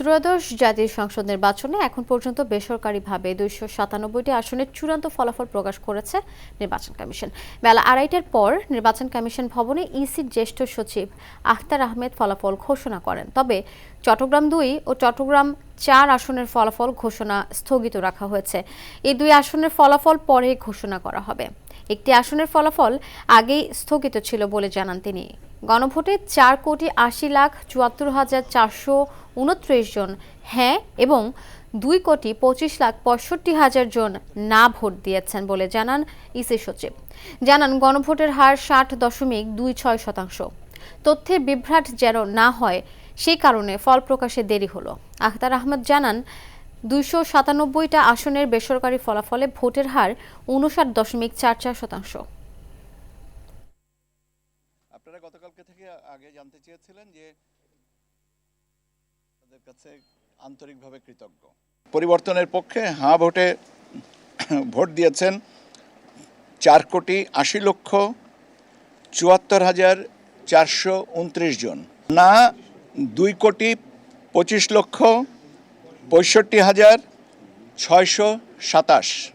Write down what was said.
ত্রয়োদশ জাতীয় সংসদ নির্বাচনে এখন পর্যন্ত বেসরকারিভাবে 297টি আসনের চূড়ান্ত ফলাফল প্রকাশ করেছে নির্বাচন কমিশন। বেলা 2:30টার পর নির্বাচন কমিশন ভবনে ইসির জ্যেষ্ঠ সচিব আখতার আহমেদ ফলাফল ঘোষণা করেন। তবে চট্টগ্রাম 2 ও চট্টগ্রাম 4 আসনের ফলাফল ঘোষণা স্থগিত রাখা হয়েছে। এই দুই আসনের ফলাফল পরে ঘোষণা করা হবে। একটি আসনের ফলাফল আগেই স্থগিত ছিল বলে জানান তিনি। গণভোটে 4,74,429 জন হ্যাঁ এবং 2,25,65,000 জন না ভোট দিয়েছেন বলে জানান ইসি সচিব। জানান গণভোটের হার 60.26%। তথ্যে বিভ্রাট যেন না হয় সেই কারণে ফল প্রকাশে দেরি হলো। আখতার আহমেদ জানান 297টা আসনের বেসরকারি ফলাফলে ভোটের হার 59.44%। আপনারা গতকালকে থেকে আগে জানতে চেয়েছিলেন যে তাদের কাছে আন্তরিকভাবে কৃতজ্ঞ। পরিবর্তনের পক্ষে হ্যাঁ ভোটে ভোট দিয়েছেন 4,74,429 জন, না 2,25,65,627।